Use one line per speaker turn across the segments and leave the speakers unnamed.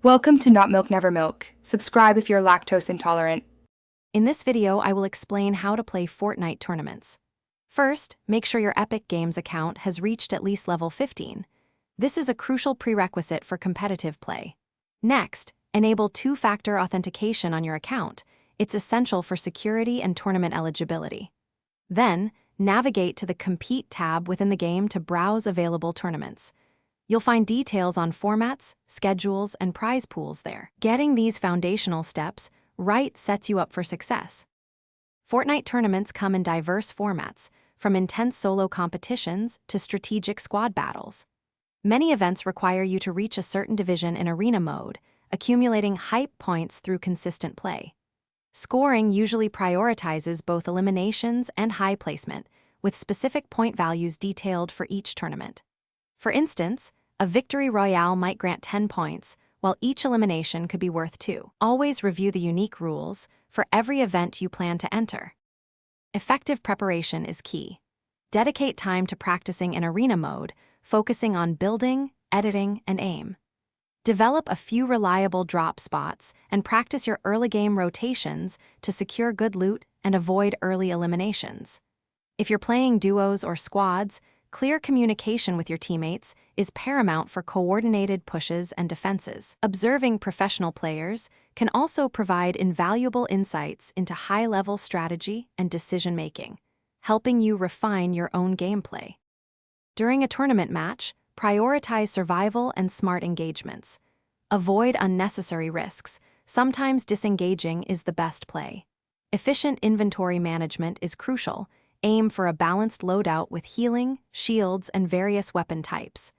Welcome to Not Milk Never Milk. Subscribe if you're lactose intolerant.
In this video, I will explain how to play Fortnite tournaments. First, make sure your Epic Games account has reached at least level 15. This is a crucial prerequisite for competitive play. Next, enable two-factor authentication on your account. It's essential for security and tournament eligibility. Then, navigate to the Compete tab within the game to browse available tournaments. You'll find details on formats, schedules, and prize pools there. Getting these foundational steps right sets you up for success. Fortnite tournaments come in diverse formats, from intense solo competitions to strategic squad battles. Many events require you to reach a certain division in arena mode, accumulating hype points through consistent play. Scoring usually prioritizes both eliminations and high placement, with specific point values detailed for each tournament. For instance, a victory royale might grant 10 points, while each elimination could be worth 2. Always review the unique rules for every event you plan to enter. Effective preparation is key. Dedicate time to practicing in arena mode, focusing on building, editing, and aim. Develop a few reliable drop spots and practice your early game rotations to secure good loot and avoid early eliminations. If you're playing duos or squads, clear communication with your teammates is paramount for coordinated pushes and defenses. Observing professional players can also provide invaluable insights into high-level strategy and decision-making, helping you refine your own gameplay. During a tournament match, prioritize survival and smart engagements. Avoid unnecessary risks. Sometimes disengaging is the best play. Efficient inventory management is crucial. Aim for a balanced loadout with healing, shields, and various weapon types.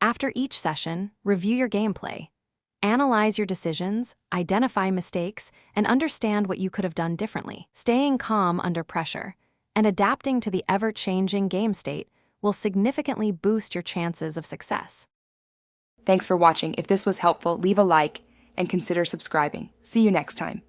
After each session, review your gameplay. Analyze your decisions, identify mistakes, and understand what you could have done differently. Staying calm under pressure and adapting to the ever-changing game state will significantly boost your chances of success.
Thanks for watching. If this was helpful, leave a like and consider subscribing. See you next time.